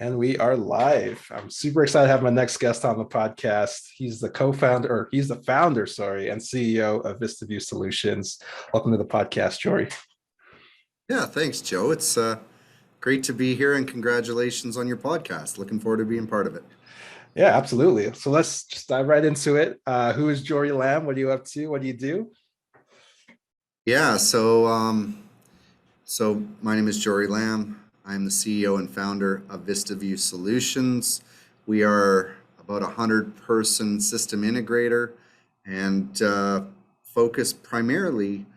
And we are live. I'm super excited to have my next guest on the podcast. He's the co-founder, or he's the founder, sorry, and CEO of VistaVu Solutions. Welcome to the podcast, Jory. Yeah, thanks, Joe. It's great to be here and congratulations on your podcast. Looking forward to being part of it. Yeah, absolutely. So let's just dive right into it. Who is Jory Lamb? What are you up to? What do you do? Yeah, so my name is Jory Lamb. I'm the CEO and founder of VistaVu Solutions. We are about a 100-person system integrator and focus primarily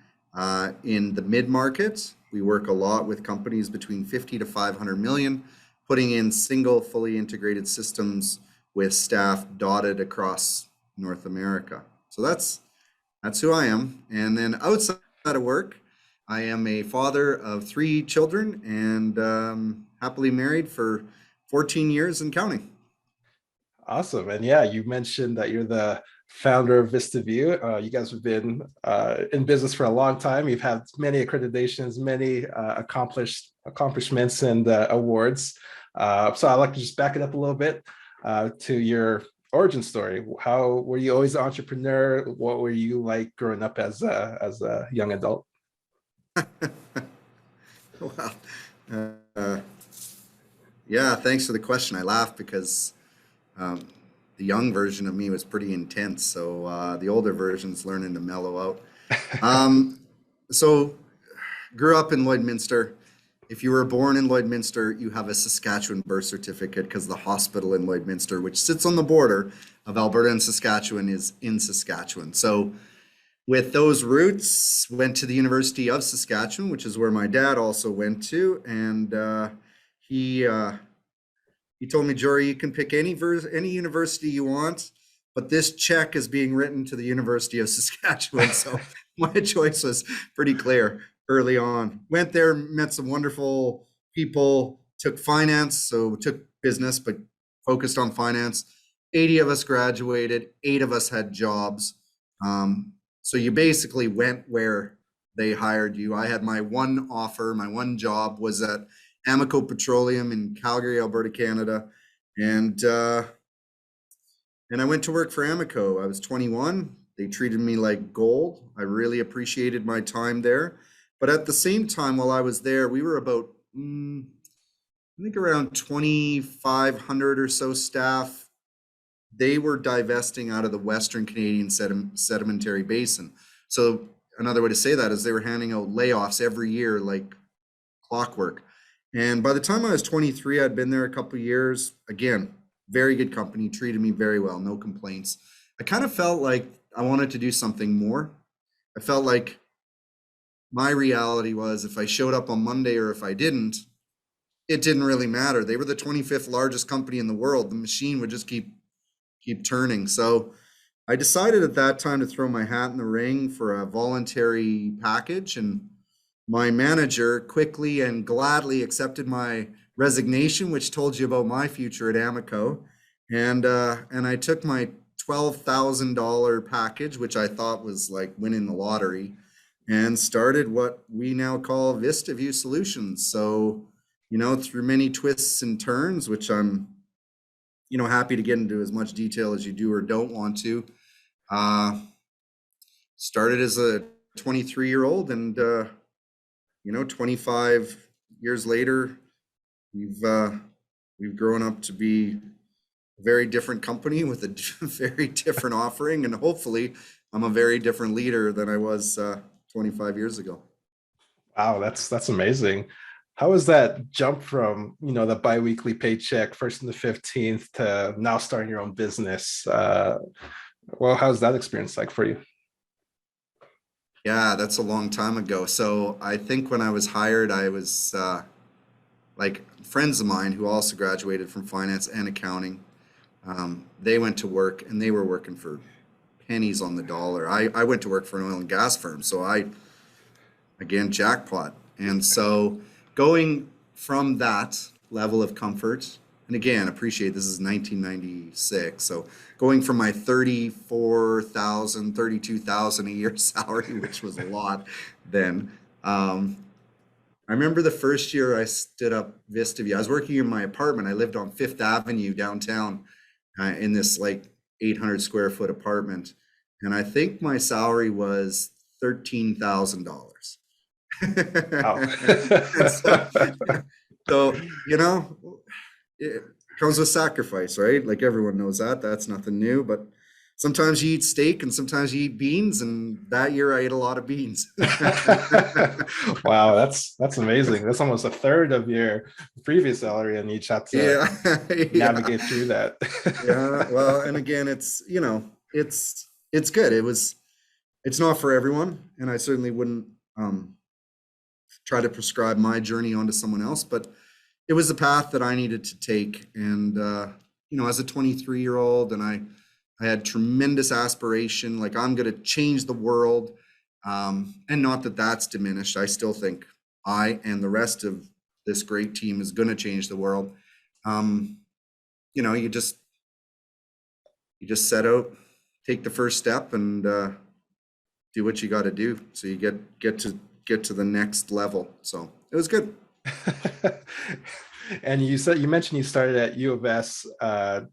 in the mid-market. We work a lot with companies between 50 to 500 million, putting in single, fully integrated systems with staff dotted across North America. So that's who I am. And then outside of work, I am a father of 3 children and happily married for 14 years and counting. Awesome. And yeah, you mentioned that you're the founder of VistaVu. You guys have been in business for a long time. You've had many accreditations, many accomplishments and awards. So I'd like to just back it up a little bit to your origin story. How were you always an entrepreneur? What were you like growing up as a young adult? Wow. Uh, yeah, thanks for the question. I laugh because um, the young version of me was pretty intense. So the older version's learning to mellow out. Um, so grew up in Lloydminster. If you were born in Lloydminster, you have a Saskatchewan birth certificate because the hospital in Lloydminster, which sits on the border of Alberta and Saskatchewan, is in Saskatchewan. So with those roots, went to the University of Saskatchewan, which is where my dad also went to, and he he told me, Jory, you can pick any university you want, but this check is being written to the University of Saskatchewan. So my choice was pretty clear early on. Went there, met some wonderful people, took finance, so took business, but focused on finance. 80 of us graduated, 8 of us had jobs. So you basically went where they hired you. I had my one offer, my one job was at Amoco Petroleum in Calgary, Alberta, Canada, and I went to work for Amoco. I was 21. They treated me like gold. I really appreciated my time there. But at the same time, while I was there, we were about, I think around 2,500 or so staff. They were divesting out of the Western Canadian sedimentary basin. So another way to say that is they were handing out layoffs every year like clockwork. And by the time I was 23, I'd been there a couple of years. Again, very good company, treated me very well, no complaints. I kind of felt like I wanted to do something more. I felt like my reality was if I showed up on Monday or if I didn't, it didn't really matter. They were the 25th largest company in the world. The machine would just keep turning. So I decided at that time to throw my hat in the ring for a voluntary package, and my manager quickly and gladly accepted my resignation, which told you about my future at Amoco. And I took my $12,000 package, which I thought was like winning the lottery, and started what we now call VistaVu Solutions. So, through many twists and turns, which I'm happy to get into as much detail as you do or don't want to. Started as a 23-year-old, and 25 years later, we've grown up to be a very different company with a very different offering, and hopefully, I'm a very different leader than I was 25 years ago. Wow, that's amazing. How was that jump from, the biweekly paycheck, first and the 15th, to now starting your own business? Well, how's that experience like for you? Yeah, that's a long time ago. So I think when I was hired, I was like friends of mine who also graduated from finance and accounting. They went to work and they were working for pennies on the dollar. I went to work for an oil and gas firm. So again, jackpot. And so going from that level of comfort, and again, appreciate this is 1996. So going from my 34,000, 32,000 a year salary, which was a lot then, I I remember the first year I stood up VistaVu. I was working in my apartment. I lived on Fifth Avenue downtown in this like 800 square foot apartment. And I think my salary was $13,000. Wow. And so, you know, it comes with sacrifice, right? Like everyone knows that. That's nothing new. But sometimes you eat steak and sometimes you eat beans. And that year I ate a lot of beans. Wow, that's amazing. That's almost a third of your previous salary, and you each had to Yeah. Yeah. navigate through that. Yeah. Well, and again, it's, it's good. It's not for everyone. And I certainly wouldn't try to prescribe my journey onto someone else, but it was the path that I needed to take. And, as a 23-year-old, and I had tremendous aspiration, like I'm going to change the world. And not that that's diminished. I still think I and the rest of this great team is going to change the world. You just set out, take the first step, and do what you got to do. So you get to the next level. So it was good. And you mentioned you started at U of S,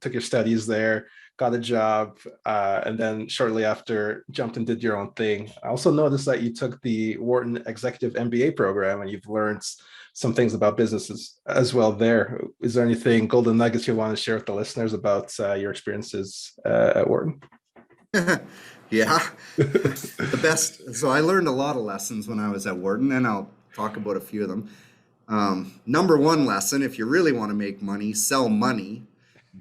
took your studies there, got a job, and then shortly after jumped and did your own thing. I also noticed that you took the Wharton Executive MBA program, and you've learned some things about businesses as well there. Is there anything golden nuggets you want to share with the listeners about your experiences at Wharton? Yeah, the best. So I learned a lot of lessons when I was at Wharton, and I'll talk about a few of them. Number one lesson, if you really want to make money, sell money.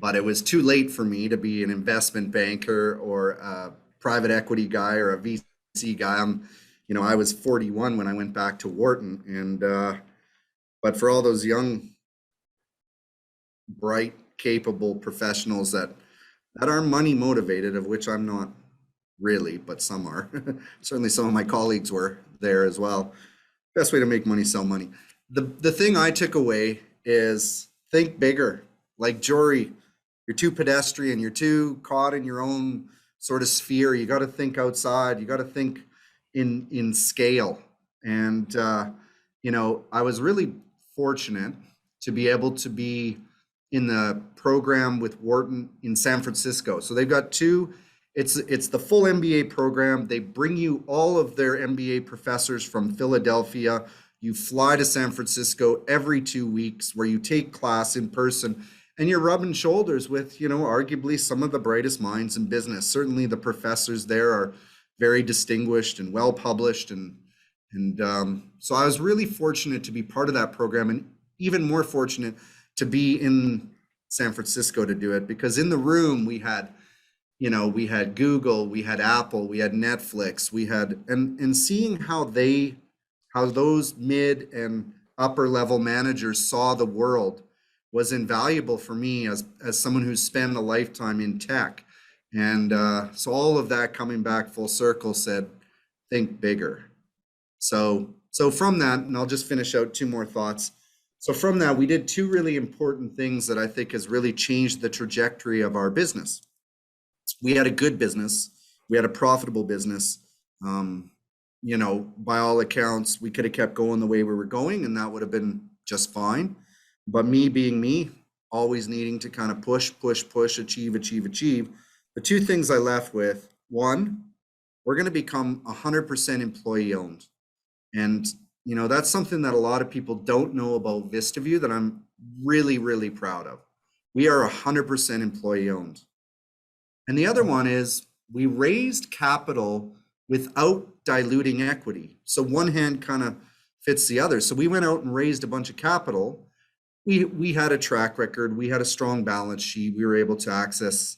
But it was too late for me to be an investment banker or a private equity guy or a VC guy. I was 41 when I went back to Wharton. And, but for all those young, bright, capable professionals that are money motivated, of which I'm not really, but some are. Certainly some of my colleagues were there as well. Best way to make money, sell money. The thing I took away is think bigger. Like Jory, you're too pedestrian. You're too caught in your own sort of sphere. You got to think outside. You got to think in scale. And I was really fortunate to be able to be in the program with Wharton in San Francisco. So they've got two. It's the full MBA program. They bring you all of their MBA professors from Philadelphia. You fly to San Francisco every 2 weeks where you take class in person, and you're rubbing shoulders with, arguably some of the brightest minds in business. Certainly the professors there are very distinguished and well published. And so I was really fortunate to be part of that program, and even more fortunate to be in San Francisco to do it, because in the room we had Google, we had Apple, we had Netflix, we had, and seeing how those mid and upper level managers saw the world was invaluable for me as someone who's spent a lifetime in tech. And so all of that coming back full circle said, think bigger. So from that, and I'll just finish out two more thoughts. So from that, we did two really important things that I think has really changed the trajectory of our business. We had a good business. We had a profitable business. By all accounts, we could have kept going the way we were going, and that would have been just fine. But me being me, always needing to kind of push, achieve. The two things I left with: one, we're going to become 100% employee owned. And, that's something that a lot of people don't know about VistaVu that I'm really, really proud of. We are 100% employee owned. And the other one is we raised capital without diluting equity. So one hand kind of fits the other. So we went out and raised a bunch of capital. We had a track record. We had a strong balance sheet. We were able to access,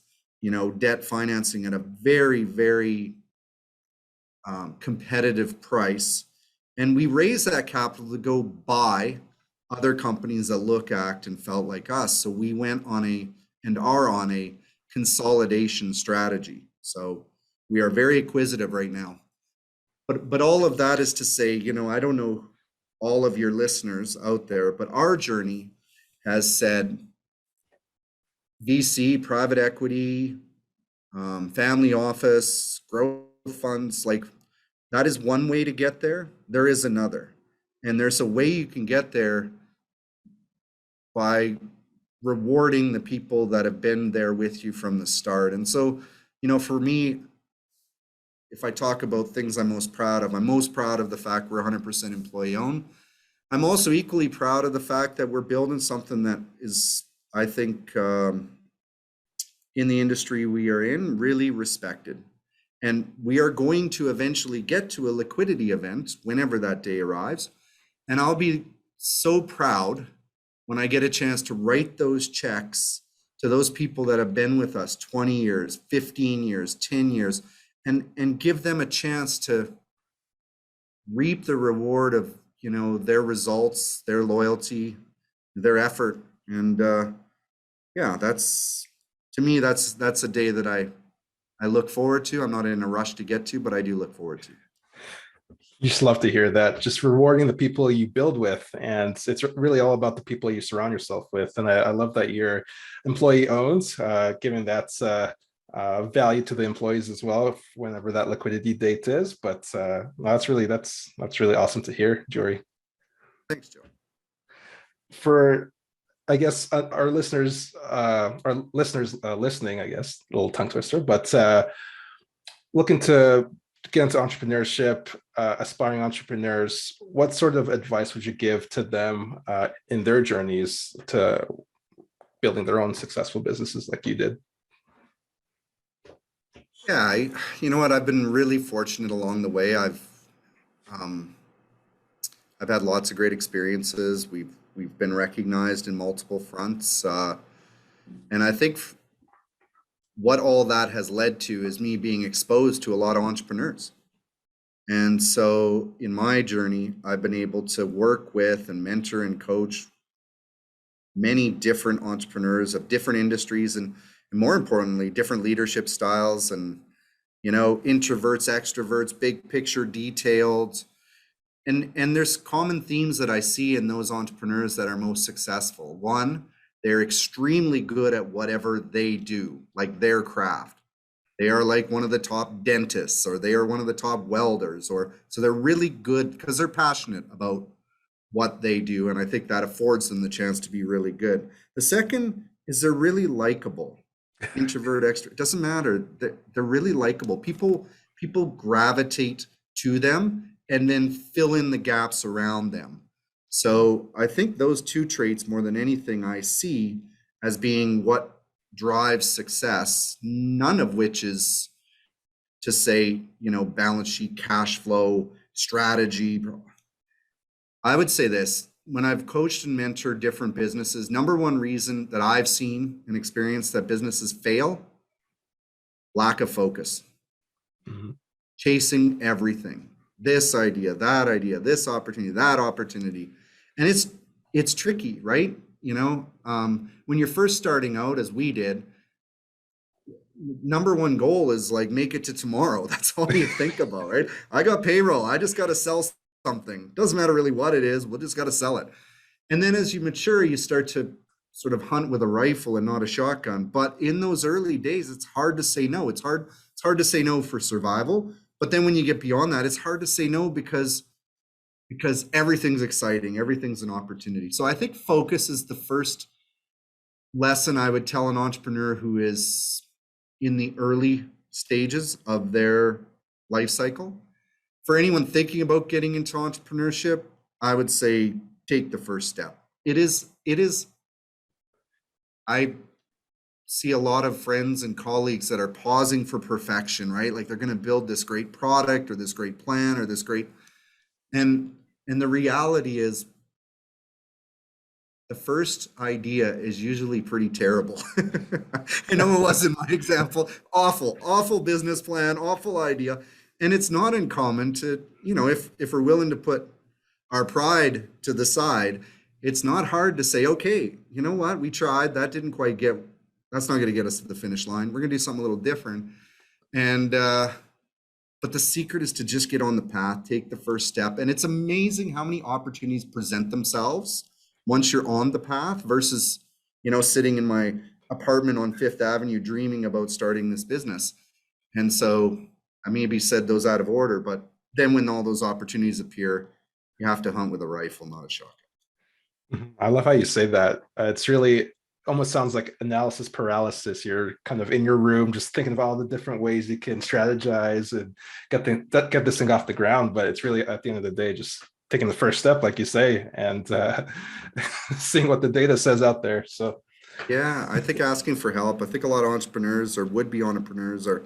debt financing at a very, very competitive price. And we raised that capital to go buy other companies that look, act, and felt like us. So we went and are on a consolidation strategy. So we are very acquisitive right now. But all of that is to say, I don't know all of your listeners out there, but our journey has said VC, private equity, family office, growth funds, like that is one way to get there. There is another. And there's a way you can get there by rewarding the people that have been there with you from the start. And so, for me, if I talk about things I'm most proud of, I'm most proud of the fact we're 100% employee owned. I'm also equally proud of the fact that we're building something that is, I think, in the industry we are in, really respected. And we are going to eventually get to a liquidity event whenever that day arrives. And I'll be so proud when I get a chance to write those checks to those people that have been with us 20 years, 15 years, 10 years, and give them a chance to reap the reward of, their results, their loyalty, their effort. And yeah, to me, that's a day that I look forward to. I'm not in a rush to get to, but I do look forward to. You just love to hear that. Just rewarding the people you build with. And it's really all about the people you surround yourself with. And I love that you're employee owned, given that's value to the employees as well, whenever that liquidity date is. But that's really awesome to hear, Jory. Thanks, Joe. For I guess our listeners listening, I guess, a little tongue twister, but looking to get into entrepreneurship, aspiring entrepreneurs, what sort of advice would you give to them in their journeys to building their own successful businesses like you did? Yeah, you know what? I've been really fortunate along the way. Um, I've had lots of great experiences. We've been recognized in multiple fronts, and I think what all that has led to is me being exposed to a lot of entrepreneurs. And so in my journey, I've been able to work with and mentor and coach many different entrepreneurs of different industries and more importantly, different leadership styles and, introverts, extroverts, big picture, detailed. And there's common themes that I see in those entrepreneurs that are most successful. One, they're extremely good at whatever they do, like their craft. They are like one of the top dentists, or they are one of the top welders, or so they're really good because they're passionate about what they do. And I think that affords them the chance to be really good. The second is they're really likable. Introvert, extrovert, it doesn't matter. They're really likable. People gravitate to them and then fill in the gaps around them. So I think those two traits, more than anything, I see as being what drives success, none of which is to say, balance sheet, cash flow, strategy. I would say this, when I've coached and mentored different businesses, number one reason that I've seen and experienced that businesses fail, lack of focus. Mm-hmm. Chasing everything, this idea, this opportunity, that opportunity. And it's tricky, right? When you're first starting out, as we did, number one goal is like, make it to tomorrow. That's all you think about, right? I got payroll. I just got to sell something. Doesn't matter really what it is. We'll just got to sell it. And then as you mature, you start to sort of hunt with a rifle and not a shotgun. But in those early days, it's hard to say no. It's hard to say no for survival. But then when you get beyond that, it's hard to say no because everything's exciting. Everything's an opportunity. So I think focus is the first lesson I would tell an entrepreneur who is in the early stages of their life cycle. For anyone thinking about getting into entrepreneurship, I would say take the first step. It is, I see a lot of friends and colleagues that are pausing for perfection, right? Like they're going to build this great product or this great plan or this great, and the reality is the first idea is usually pretty terrible. I know it was in my example, awful business plan, awful idea. And it's not uncommon to, if we're willing to put our pride to the side, it's not hard to say, okay, you know what, we tried, that's not going to get us to the finish line. We're going to do something a little different. And, but the secret is to just get on the path, take the first step. And it's amazing how many opportunities present themselves once you're on the path versus, sitting in my apartment on Fifth Avenue, dreaming about starting this business. And so I maybe said those out of order, but then when all those opportunities appear, You have to hunt with a rifle, not a shotgun. Mhm. I love how you say that. It's really almost sounds like analysis paralysis. You're kind of in your room, just thinking of all the different ways you can strategize and get this thing off the ground. But it's really at the end of the day, just taking the first step, like you say, and seeing what the data says out there. So, Yeah, I think asking for help. I think a lot of entrepreneurs or would-be entrepreneurs are,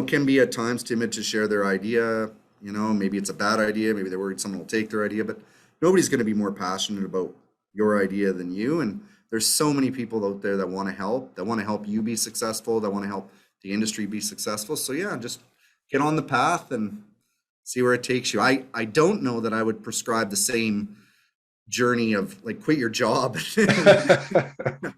can be at times timid to share their idea. Maybe it's a bad idea. Maybe they're worried someone will take their idea, but nobody's going to be more passionate about your idea than you. And there's so many people out there that want to help you be successful, that want to help the industry be successful. So yeah, just get on the path and see where it takes you. I don't know that I would prescribe the same journey of like quit your job and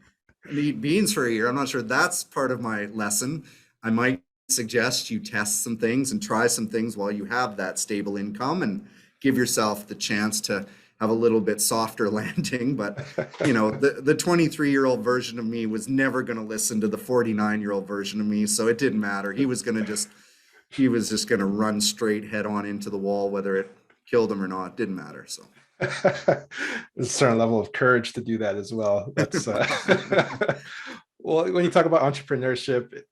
eat beans for a year. I'm not sure that's part of my lesson. I might suggest you test some things and try some things while you have that stable income and give yourself the chance to have a little bit softer landing. But the 23-year-old version of me was never going to listen to the 49-year-old version of me, so it didn't matter. He was just going to run straight head on into the wall, whether it killed him or not. Didn't matter. So there's a certain level of courage to do that as well. That's well, when you talk about entrepreneurship,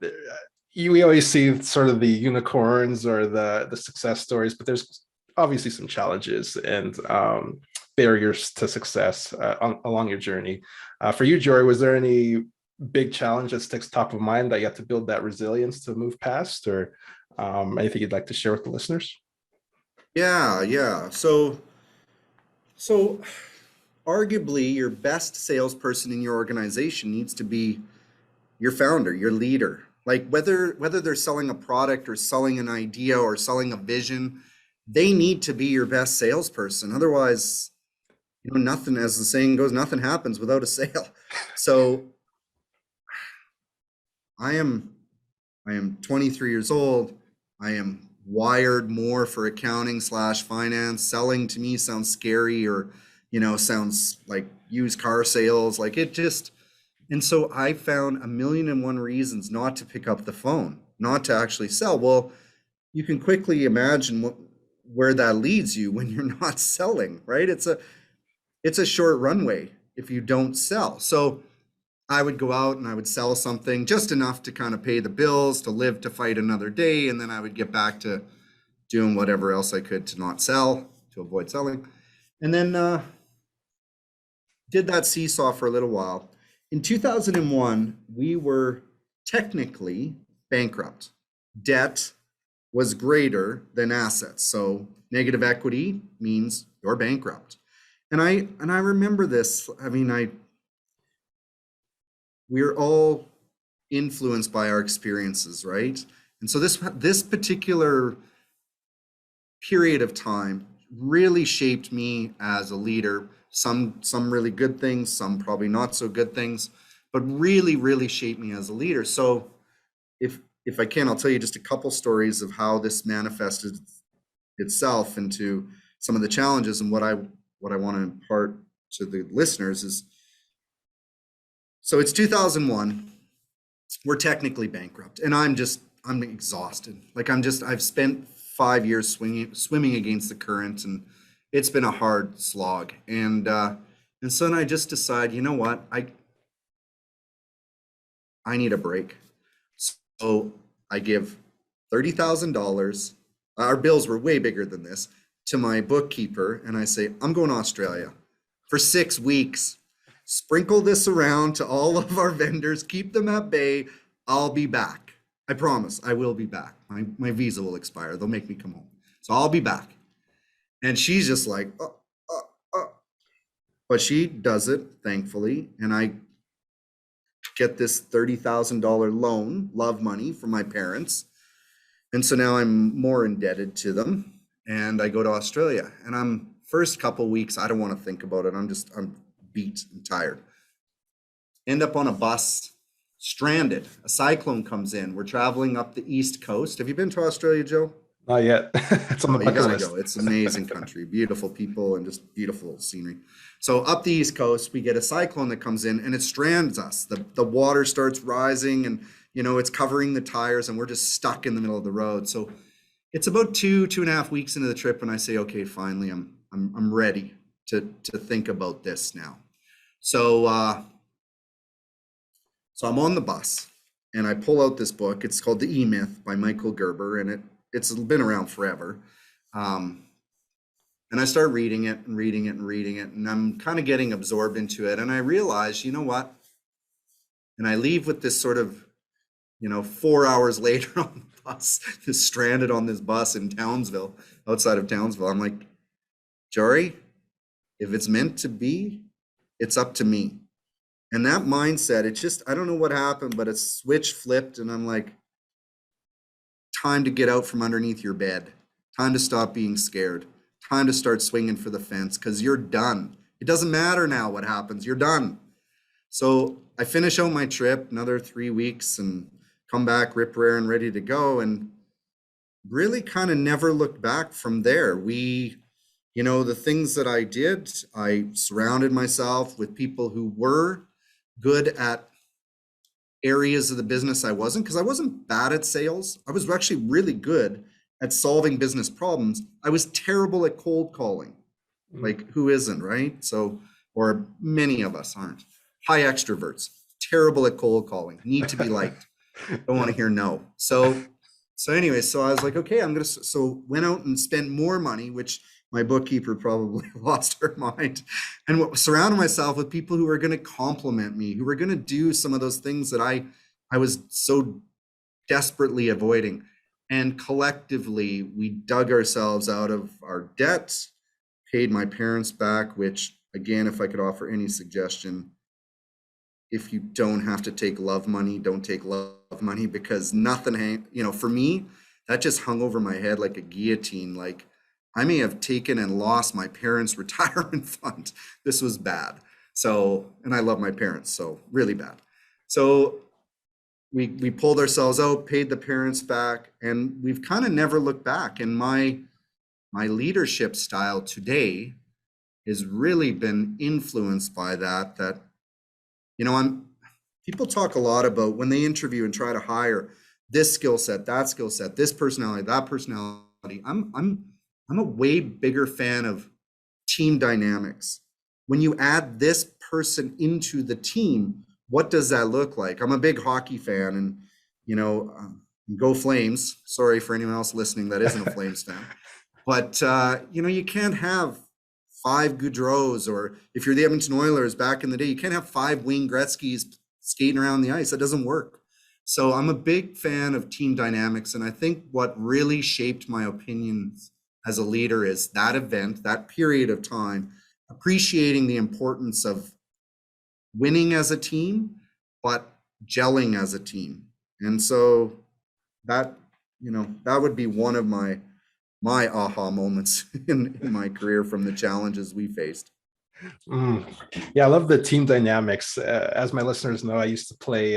we always see sort of the unicorns or the success stories, but there's obviously some challenges and barriers to success along your journey. For you, Jory, was there any big challenge that sticks top of mind that you have to build that resilience to move past, or anything you'd like to share with the listeners? yeah. So arguably your best salesperson in your organization needs to be your founder, your leader. Like whether they're selling a product or selling an idea or selling a vision, they need to be your best salesperson. Otherwise, nothing, as the saying goes, nothing happens without a sale. So I am 23 years old. I am wired more for accounting / finance. Selling to me sounds scary, or sounds like used car sales. Like it just, and so I found a million and one reasons not to pick up the phone, not to actually sell. Well, you can quickly imagine where that leads you when you're not selling, right? It's a short runway if you don't sell. So I would go out and I would sell something just enough to kind of pay the bills, to live to fight another day, and then I would get back to doing whatever else I could to not sell, to avoid selling. And then did that seesaw for a little while. In 2001, we were technically bankrupt. Debt was greater than assets. So negative equity means you're bankrupt. And I remember this. I mean, we're all influenced by our experiences, right? And so this particular period of time really shaped me as a leader. Some really good things, some probably not so good things, but really shaped me as a leader. So if I can, I'll tell you just a couple stories of how this manifested itself into some of the challenges. And what I want to impart to the listeners is, so it's 2001. We're technically bankrupt, and I'm exhausted. Like I've spent 5 years swimming against the current, and it's been a hard slog. And so then I just decide, you know what, I need a break. So I give $30,000. Our bills were way bigger than this, to my bookkeeper, and I say, I'm going to Australia for 6 weeks. Sprinkle this around to all of our vendors, keep them at bay. I'll be back. I promise I will be back. My visa will expire. They'll make me come home. So I'll be back. And she's just like, but she does it, thankfully. And I get this $30,000 loan, love money, from my parents. And so now I'm more indebted to them. And I go to Australia. And first couple weeks, I don't want to think about it. I'm beat and tired. End up on a bus, stranded. A cyclone comes in. We're traveling up the East Coast. Have you been to Australia, Joe? Not yet. It's on the You bucket gotta list. go. It's an amazing country, beautiful people, and just beautiful scenery. So up the East Coast, we get a cyclone that comes in and it strands us. The water starts rising, and it's covering the tires, and we're just stuck in the middle of the road. So it's about 2.5 weeks into the trip, and I say, okay, finally, I'm I'm ready to think about this now. So so I'm on the bus and I pull out this book. It's called The E-Myth by Michael Gerber, and it's been around forever. And I start reading it and reading it and reading it, and I'm kind of getting absorbed into it. And I realize, you know what? And I leave with this sort of, 4 hours later on the bus, just stranded on this bus in Townsville, outside of Townsville. I'm like, Jory, if it's meant to be, it's up to me. And that mindset, it's just, I don't know what happened, but a switch flipped, and I'm like, time to get out from underneath your bed. Time to stop being scared. Time to start swinging for the fence, because you're done. It doesn't matter now what happens. You're done. So I finish out my trip, another 3 weeks, and come back rip raring, ready to go, and really kind of never looked back from there. The things that I did, I surrounded myself with people who were good at areas of the business I wasn't, because I wasn't bad at sales. I was actually really good at solving business problems. I was terrible at cold calling. Like, who isn't, right? So, or many of us aren't. High extroverts, terrible at cold calling, need to be liked, don't want to hear no. So anyway, so I was like, okay, so went out and spent more money, which my bookkeeper probably lost her mind, and surrounded myself with people who were going to compliment me, who were going to do some of those things that I was so desperately avoiding. And collectively, we dug ourselves out of our debts, paid my parents back, which, again, if I could offer any suggestion, if you don't have to take love money, don't take love money, because nothing, for me, that just hung over my head like a guillotine. Like, I may have taken and lost my parents' retirement fund. This was bad. So, and I love my parents, so really bad. So we pulled ourselves out, paid the parents back, and we've kind of never looked back. And my leadership style today has really been influenced by that. People talk a lot about when they interview and try to hire this skill set, that skill set, this personality, that personality. I'm a way bigger fan of team dynamics. When you add this person into the team, what does that look like? I'm a big hockey fan, and go Flames. Sorry for anyone else listening that isn't a Flames fan, but you can't have 5 Goudreaus, or if you're the Edmonton Oilers back in the day, you can't have 5 Wayne Gretzky's skating around the ice. That doesn't work. So I'm a big fan of team dynamics. And I think what really shaped my opinions as a leader is that event, that period of time, appreciating the importance of winning as a team, but gelling as a team. And so that would be one of my aha moments in my career from the challenges we faced. Yeah, I love the team dynamics. As my listeners know, I used to play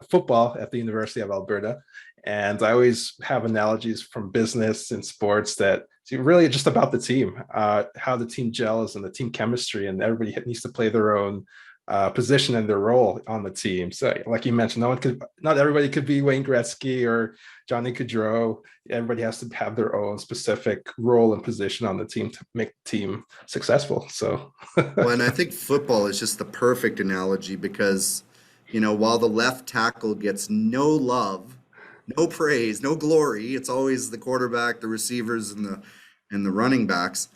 football at the University of Alberta, and I always have analogies from business and sports that it's really just about the team, how the team gels and the team chemistry, and everybody needs to play their own position and their role on the team. So, like you mentioned, not everybody could be Wayne Gretzky or Johnny Gaudreau. Everybody has to have their own specific role and position on the team to make the team successful. So, well, and I think football is just the perfect analogy because, while the left tackle gets no love, no praise, no glory, it's always the quarterback, the receivers, and the running backs.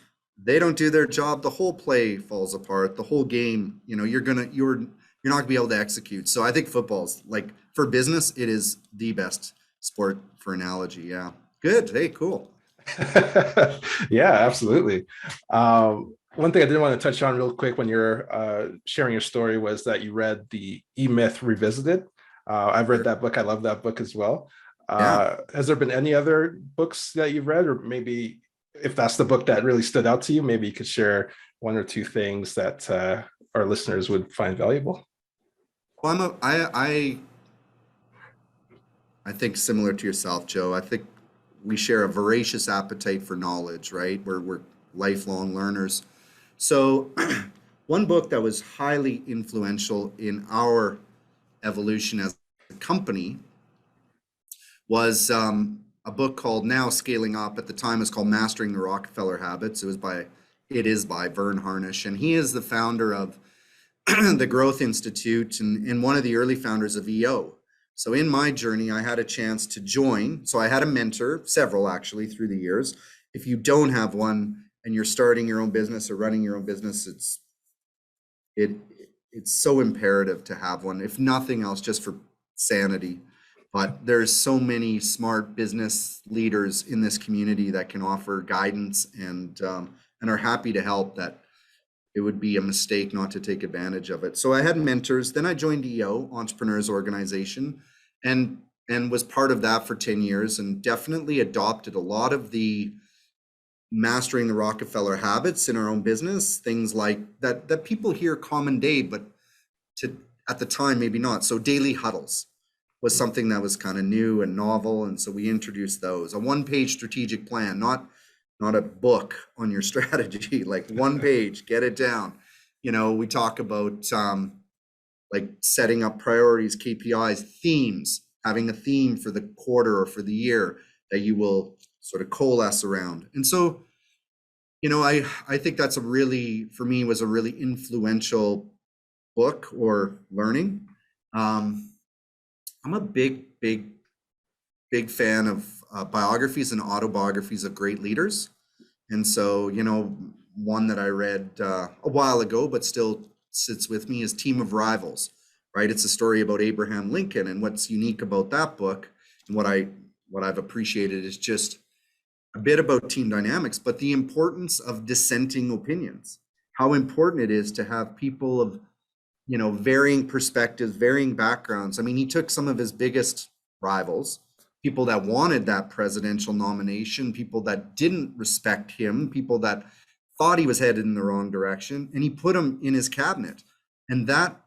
They don't do their job, the whole play falls apart. The whole game, you're not gonna be able to execute. So I think football's, like, for business, it is the best sport for analogy. Yeah, good. Hey, cool. Yeah, absolutely. One thing I did want to touch on real quick when you're sharing your story was that you read the E-Myth Revisited. I've read that book. I love that book as well. Yeah. Has there been any other books that you've read, or maybe if that's the book that really stood out to you, maybe you could share 1 or 2 things that our listeners would find valuable? Well, I think similar to yourself, Joe. I think we share a voracious appetite for knowledge, right? We're lifelong learners. So one book that was highly influential in our evolution as a company was a book called, now Scaling Up, at the time it was called Mastering the Rockefeller Habits. It was by it is by Vern Harnish, and he is the founder of the Growth Institute and one of the early founders of EO. So in my journey, I had a chance to join. So I had a mentor, several actually through the years. If you don't have one and you're starting your own business or running your own business, it's so imperative to have one, if nothing else, just for sanity. But there's so many smart business leaders in this community that can offer guidance and are happy to help, that it would be a mistake not to take advantage of it. So I had mentors. Then I joined EO, Entrepreneurs Organization, and was part of that for 10 years, and definitely adopted a lot of the mastering the Rockefeller habits in our own business, things like that people hear common day, but at the time, maybe not. So daily huddles was something that was kind of new and novel. And so we introduced those. A one-page strategic plan, not a book on your strategy, like one page, get it down. We talk about like setting up priorities, KPIs, themes, having a theme for the quarter or for the year that you will sort of coalesce around. And so, I think that's for me, was a really influential book or learning. I'm a big fan of biographies and autobiographies of great leaders. And so, one that I read a while ago, but still sits with me, is Team of Rivals, right? It's a story about Abraham Lincoln. And what's unique about that book, and what I've appreciated, is just a bit about team dynamics, but the importance of dissenting opinions, how important it is to have people of, varying perspectives, varying backgrounds. I mean, he took some of his biggest rivals, people that wanted that presidential nomination, people that didn't respect him, people that thought he was headed in the wrong direction, and he put them in his cabinet. And that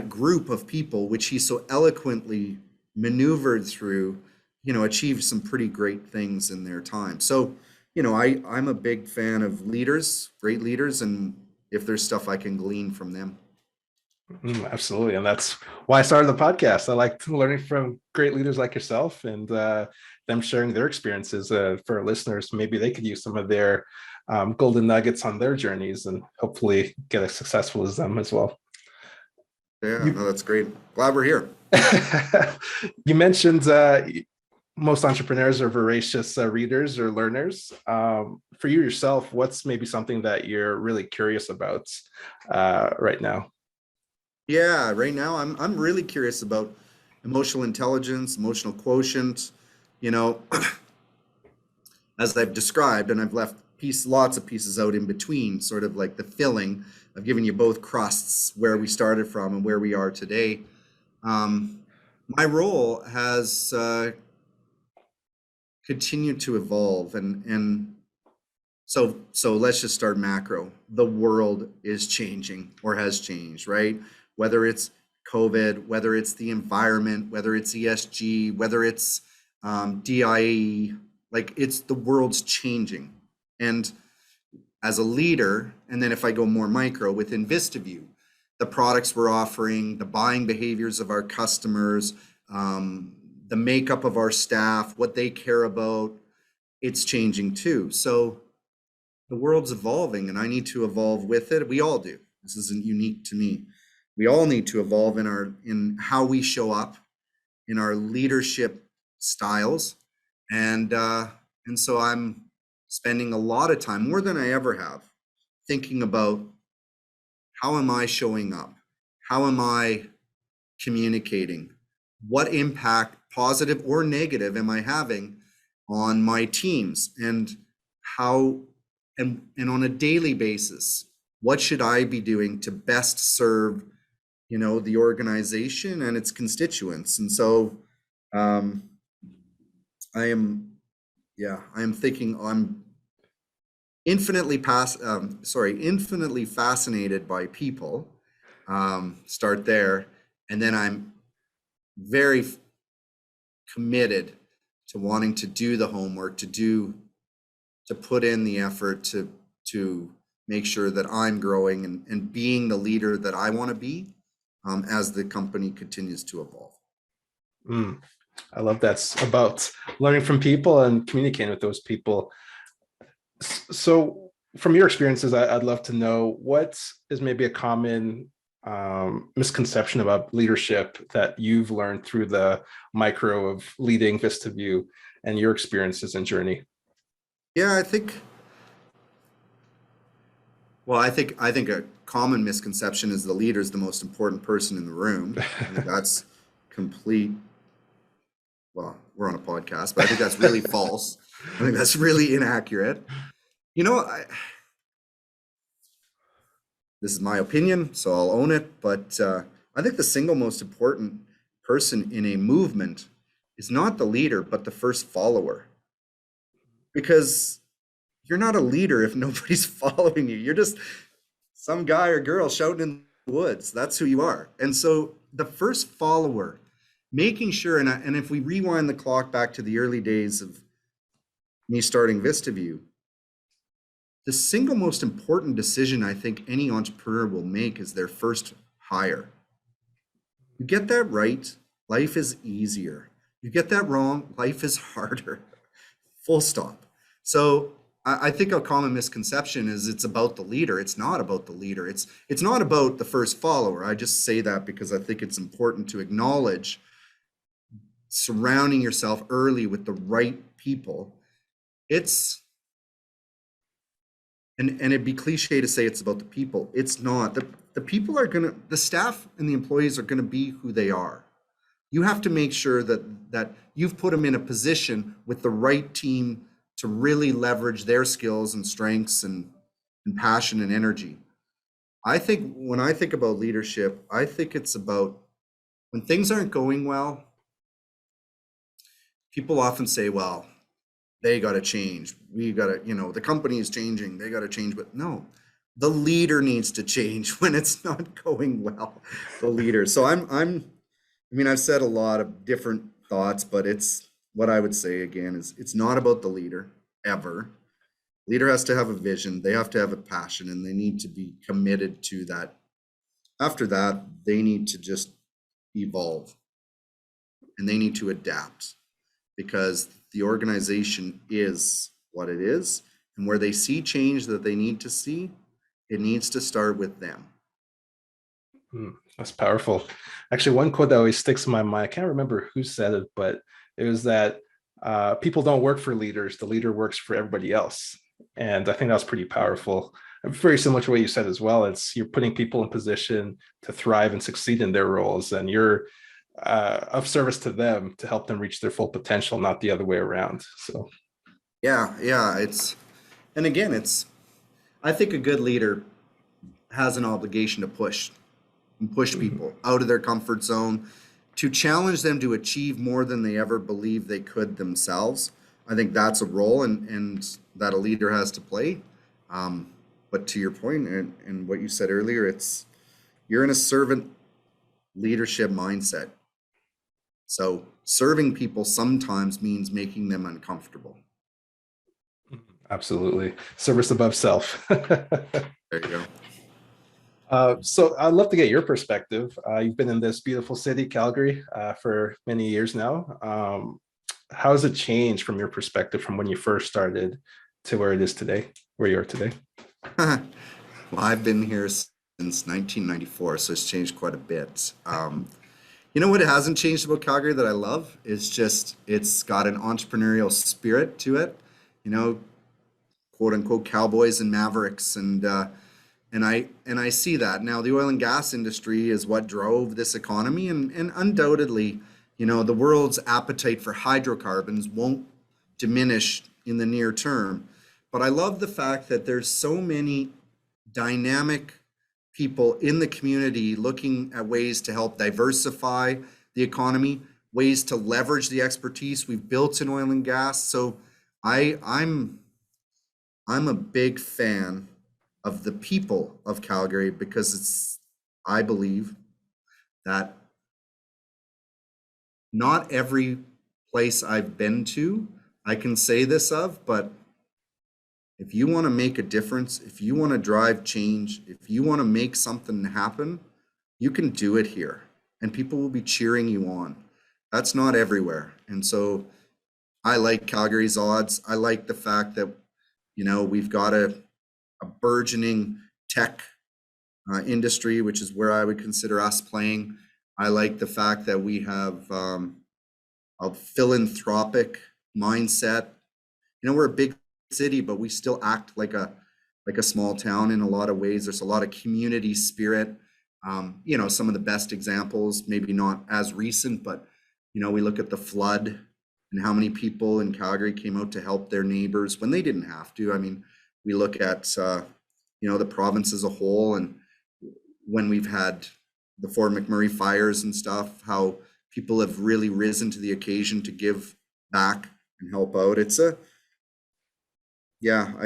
group of people, which he so eloquently maneuvered through, achieved some pretty great things in their time. So, I'm a big fan of leaders, great leaders, and if there's stuff I can glean from them. Absolutely. And that's why I started the podcast. I like learning from great leaders like yourself, and them sharing their experiences for our listeners. Maybe they could use some of their golden nuggets on their journeys and hopefully get as successful as them as well. Yeah, no, that's great. Glad we're here. You mentioned most entrepreneurs are voracious readers or learners. For you yourself, what's maybe something that you're really curious about right now? Yeah, right now I'm really curious about emotional intelligence, emotional quotient. As I've described, and I've left lots of pieces out in between, sort of like the filling. I've given you both crusts, where we started from and where we are today. My role has continued to evolve, and so let's just start macro. The world is changing, or has changed, right? Whether it's COVID, whether it's the environment, whether it's ESG, whether it's DIE, like the world's changing. And as a leader, and then if I go more micro within VistaVu, the products we're offering, the buying behaviors of our customers, the makeup of our staff, what they care about, it's changing too. So the world's evolving, and I need to evolve with it. We all do. This isn't unique to me. We all need to evolve in how we show up, in our leadership styles, and so I'm spending a lot of time, more than I ever have, thinking about how am I showing up? How am I communicating? What impact, positive or negative, am I having on my teams? And how, and on a daily basis, what should I be doing to best serve, the organization and its constituents? And so I am thinking, I'm infinitely fascinated by people. Start there, and then I'm very committed to wanting to do the homework, to put in the effort to make sure that I'm growing and being the leader that I want to be as the company continues to evolve. I love that's about learning from people and communicating with those people. So, from your experiences, I'd love to know what is maybe a common misconception about leadership that you've learned through the micro of leading VistaVu and your experiences and journey. Yeah, I think a common misconception is the leader is the most important person in the room. I think that's complete. Well, we're on a podcast, but I think that's really false. I think that's really inaccurate. You know, this is my opinion, so I'll own it. But I think the single most important person in a movement is not the leader, but the first follower. Because you're not a leader if nobody's following you. You're just some guy or girl shouting in the woods. That's who you are. And so the first follower, making sure, and if we rewind the clock back to the early days of me starting VistaVu, the single most important decision I think any entrepreneur will make is their first hire. You get that right, life is easier. You get that wrong, life is harder. Full stop. So I think a common misconception is it's about the leader. It's not about the leader. It's not about the first follower. I just say that because I think it's important to acknowledge surrounding yourself early with the right people. It's and it'd be cliche to say it's about the people. It's not. The people are gonna, the staff and the employees are gonna be who they are. You have to make sure that you've put them in a position with the right team to really leverage their skills and strengths and passion and energy. I think when I think about leadership, I think it's about when things aren't going well, people often say, well, they got to change. We got to, the company is changing. They got to change. But no, the leader needs to change when it's not going well. The leader. So I've said a lot of different thoughts, but it's what I would say again is it's not about the leader ever. Leader has to have a vision. They have to have a passion and they need to be committed to that. After that, they need to just evolve and they need to adapt because the organization is what it is. And where they see change that they need to see, it needs to start with them. That's powerful. Actually, one quote that always sticks in my mind, I can't remember who said it, but it was that people don't work for leaders, the leader works for everybody else. And I think that was pretty powerful. Very similar to what you said as well. It's you're putting people in position to thrive and succeed in their roles, and you're of service to them to help them reach their full potential, not the other way around. So, Yeah. And again, I think a good leader has an obligation to push people out of their comfort zone, to challenge them to achieve more than they ever believed they could themselves. I think that's a role and that a leader has to play. But to your point and what you said earlier, you're in a servant leadership mindset. So serving people sometimes means making them uncomfortable. absolutely. Service above self. There you go. So I'd love to get your perspective. You've been in this beautiful city, Calgary, for many years now. How has it changed from your perspective from when you first started to where it is today, where you are today? Well, I've been here since 1994, so it's changed quite a bit. You know what it hasn't changed about Calgary that I love is just it's got an entrepreneurial spirit to it. You know, quote unquote cowboys and mavericks, and I see that now. The oil and gas industry is what drove this economy, and undoubtedly, the world's appetite for hydrocarbons won't diminish in the near term. But I love the fact that there's so many dynamic people in the community looking at ways to help diversify the economy, ways to leverage the expertise we've built in oil and gas. So I'm a big fan of the people of Calgary because I believe that not every place I've been to I can say this of, but if you want to make a difference, if you want to drive change, if you want to make something happen, you can do it here and people will be cheering you on. That's not everywhere. And so I like Calgary's odds. I like the fact that We've got a burgeoning tech industry, which is where I would consider us playing. I like the fact that we have a philanthropic mindset. We're a big city, but we still act like a small town in a lot of ways. There's a lot of community spirit. Some of the best examples, maybe not as recent, but we look at the flood and how many people in Calgary came out to help their neighbors when they didn't have to. I mean, we look at the province as a whole, and when we've had the Fort McMurray fires and stuff, how people have really risen to the occasion to give back and help out. I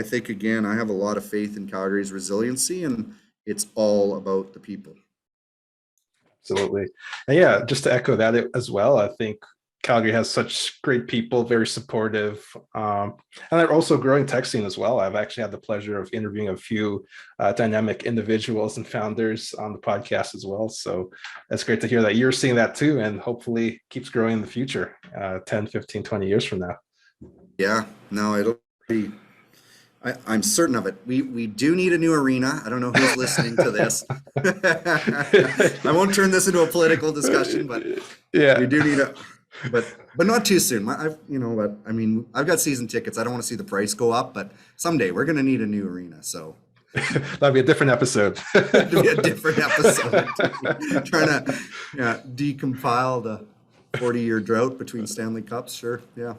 think, again, I have a lot of faith in Calgary's resiliency, and it's all about the people. Absolutely. And yeah, just to echo that as well, I think Calgary has such great people, very supportive, and they're also growing tech scene as well. I've actually had the pleasure of interviewing a few dynamic individuals and founders on the podcast as well. So it's great to hear that you're seeing that too, and hopefully keeps growing in the future, 10, 15, 20 years from now. Yeah, no, it'll be, I'm certain of it. We do need a new arena. I don't know who's listening to this. I won't turn this into a political discussion, but yeah, we do need but not too soon. I've got season tickets. I don't want to see the price go up, but someday we're going to need a new arena. So that'll be a different episode. It'll be a different episode. Trying to decompile the 40-year drought between Stanley Cups. Sure. Yeah.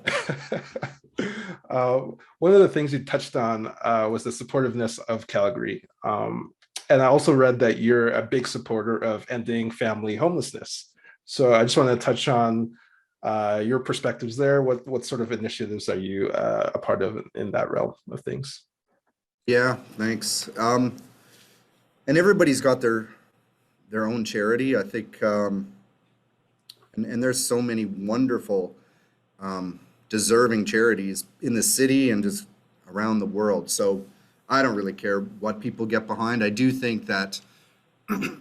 One of the things you touched on was the supportiveness of Calgary. And I also read that you're a big supporter of ending family homelessness. So I just want to touch on your perspectives there. What sort of initiatives are you a part of in that realm of things? Yeah, thanks. And everybody's got their own charity, I think. And there's so many wonderful deserving charities in the city and just around the world. So I don't really care what people get behind. I do think that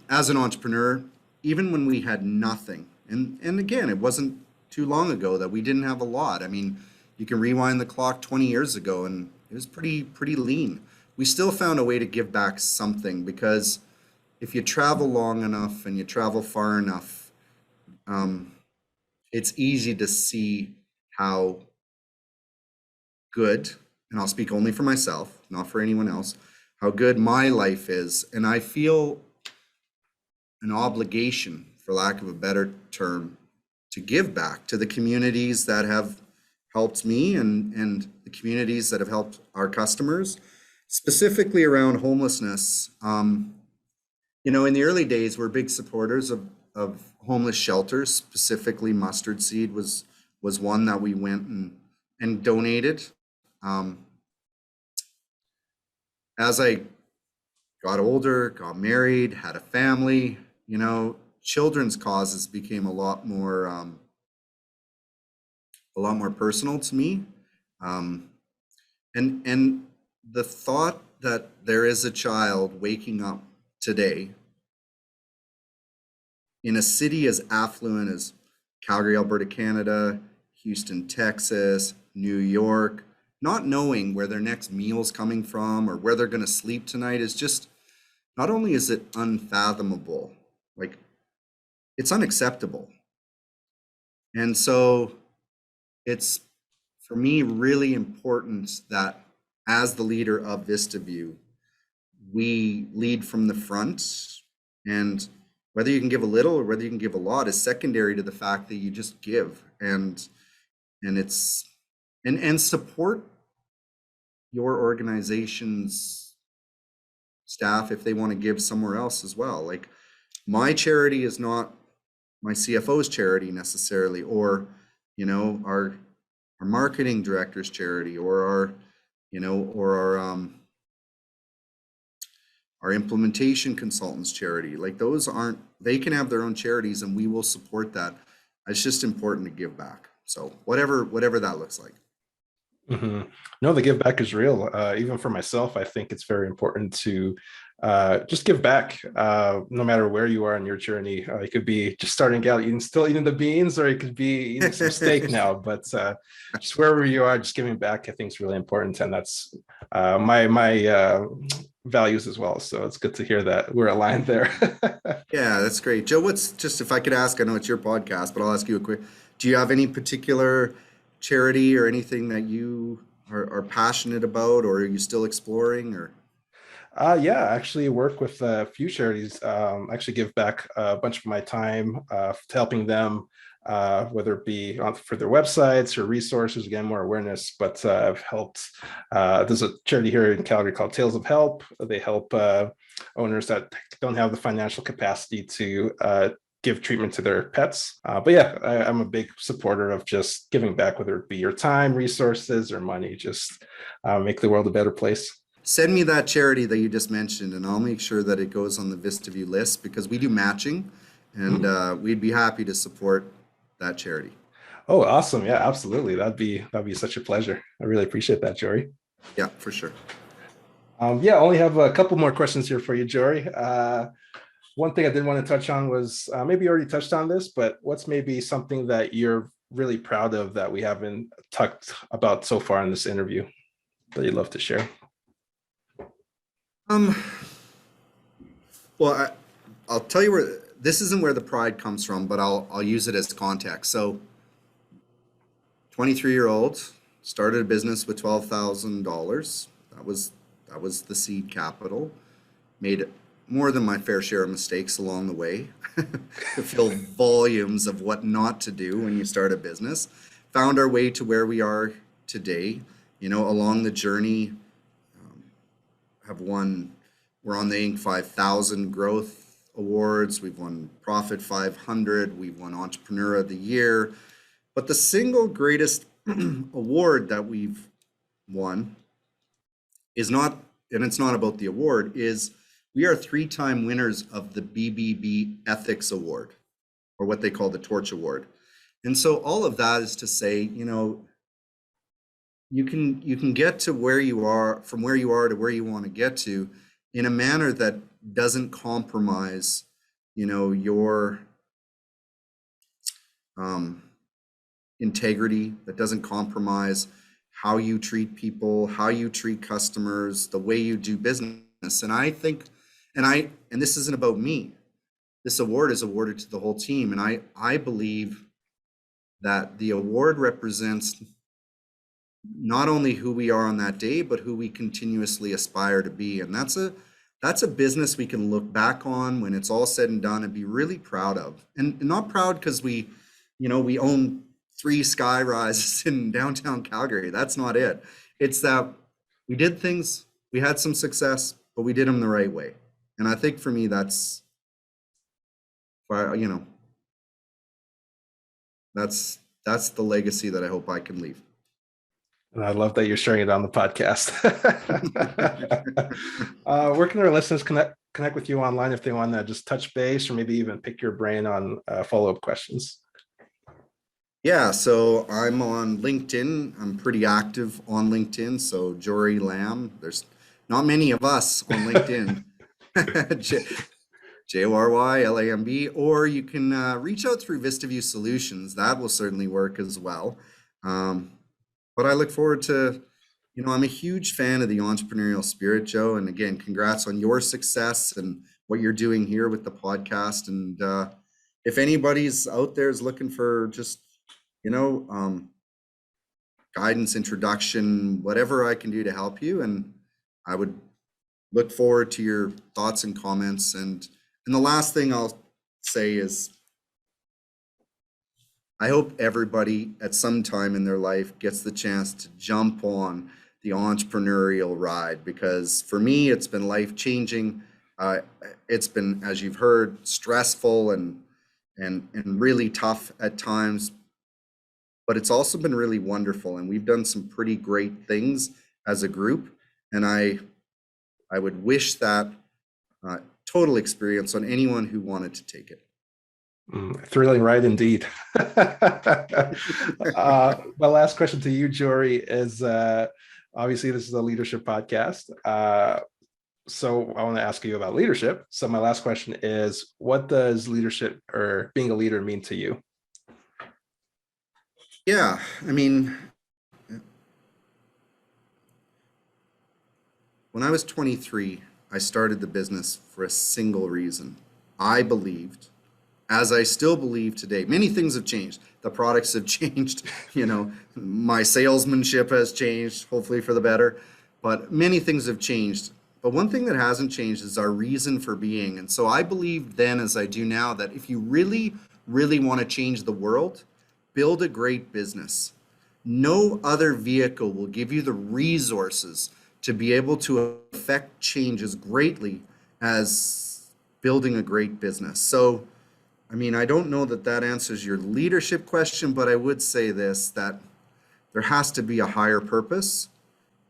as an entrepreneur, even when we had nothing, and again, it wasn't too long ago that we didn't have a lot. I mean, you can rewind the clock 20 years ago and it was pretty lean. We still found a way to give back something, because if you travel long enough and you travel far enough, it's easy to see how good, and I'll speak only for myself, not for anyone else, how good my life is. And I feel an obligation, for lack of a better term, to give back to the communities that have helped me and the communities that have helped our customers, specifically around homelessness. In the early days, we're big supporters of homeless shelters. Specifically, Mustard Seed was one that we went and donated. As I got older, got married, had a family, children's causes became a lot more personal to me. And the thought that there is a child waking up today in a city as affluent as Calgary, Alberta, Canada, Houston, Texas, New York, not knowing where their next meal's coming from or where they're going to sleep tonight is just, not only is it unfathomable, like, it's unacceptable. And so it's, for me, really important that as the leader of VistaVu, we lead from the front, and whether you can give a little or whether you can give a lot is secondary to the fact that you just give and support your organization's staff if they want to give somewhere else as well. Like, my charity is not my CFO's charity necessarily, or our marketing director's charity, or our implementation consultant's charity. Like, those aren't, they can have their own charities and we will support that. It's just important to give back. So whatever that looks like. Mm-hmm. No, the give back is real. Even for myself, I think it's very important to just give back, no matter where you are in your journey. It could be just starting out eating, still eating the beans, or it could be eating some steak now. But just wherever you are, just giving back, I think is really important, and that's my values as well. So it's good to hear that we're aligned there. Yeah, that's great. Joe, what's just if I could ask, I know it's your podcast, but I'll ask you a quick, do you have any particular charity or anything that you are passionate about, or are you still exploring, or? Yeah, I actually work with a few charities. Actually give back a bunch of my time to helping them, whether it be for their websites or resources, again, more awareness. But I've helped, there's a charity here in Calgary called Tales of Help. They help owners that don't have the financial capacity to give treatment to their pets. But yeah, I'm a big supporter of just giving back, whether it be your time, resources, or money, just make the world a better place. Send me that charity that you just mentioned, and I'll make sure that it goes on the VistaVu list because we do matching, and we'd be happy to support that charity. Oh, awesome. Yeah, absolutely. That'd be such a pleasure. I really appreciate that, Jory. Yeah, for sure. Yeah, I only have a couple more questions here for you, Jory. One thing I did want to touch on was maybe you already touched on this, but what's maybe something that you're really proud of that we haven't talked about so far in this interview that you'd love to share? Um, well, I'll tell you where this isn't where the pride comes from, but I'll use it as context. So, 23-year-old started a business with $12,000. That was the seed capital. Made more than my fair share of mistakes along the way. To fill volumes of what not to do when you start a business. Found our way to where we are today. You know, along the journey, we're on the Inc. 5000 Growth Awards. We've won Profit 500. We've won Entrepreneur of the Year. But the single greatest award that we've won is not, and it's not about the award, is we are 3-time winners of the BBB Ethics Award, or what they call the Torch Award. And so all of that is to say, you know, you can get to where you are, from where you are to where you want to get to, in a manner that doesn't compromise, you know, your integrity, that doesn't compromise how you treat people, how you treat customers, the way you do business. And I think, and this isn't about me. This award is awarded to the whole team, and I believe that the award represents not only who we are on that day, but who we continuously aspire to be. And that's a business we can look back on when it's all said and done and be really proud of. And not proud because we own 3 sky rises in downtown Calgary. That's not it. It's that we did things, we had some success, but we did them the right way. And I think for me, that's the legacy that I hope I can leave. And I love that you're sharing it on the podcast. Where can our listeners connect with you online if they want to just touch base or maybe even pick your brain on follow-up questions? Yeah, so I'm on LinkedIn. I'm pretty active on LinkedIn. So Jory Lamb. There's not many of us on LinkedIn. JoryLamb. Or you can reach out through VistaVu Solutions. That will certainly work as well. But I look forward to, I'm a huge fan of the entrepreneurial spirit, Joe. And again, congrats on your success and what you're doing here with the podcast. And if anybody's out there is looking for just, guidance, introduction, whatever I can do to help you, and I would look forward to your thoughts and comments. And the last thing I'll say is, I hope everybody at some time in their life gets the chance to jump on the entrepreneurial ride, because for me, it's been life-changing. It's been, as you've heard, stressful and really tough at times, but it's also been really wonderful. And we've done some pretty great things as a group. And I would wish that total experience on anyone who wanted to take it. Thrilling ride indeed. My last question to you, Jory, is obviously this is a leadership podcast. So I want to ask you about leadership. So my last question is, what does leadership or being a leader mean to you? Yeah, I mean, when I was 23, I started the business for a single reason. I believed, as I still believe today, many things have changed. The products have changed, my salesmanship has changed, hopefully for the better, but many things have changed. But one thing that hasn't changed is our reason for being. And so I believe then, as I do now, that if you really, really want to change the world, build a great business. No other vehicle will give you the resources to be able to affect change as greatly as building a great business. So, I mean, I don't know that that answers your leadership question, but I would say this, that there has to be a higher purpose.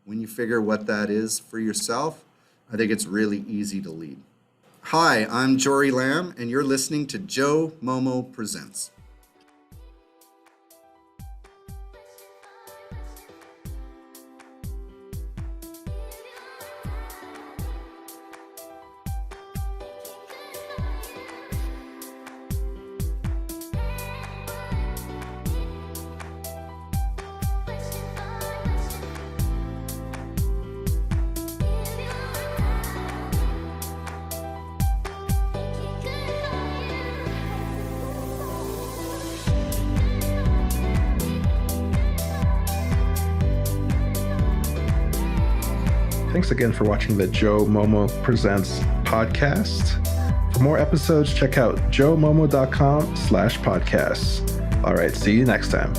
When you figure what that is for yourself, I think it's really easy to lead. Hi, I'm Jory Lamb, and you're listening to Joe Momo Presents. Thanks again for watching the Joe Momo Presents podcast. For more episodes, check out joemomo.com/podcasts. All right, see you next time.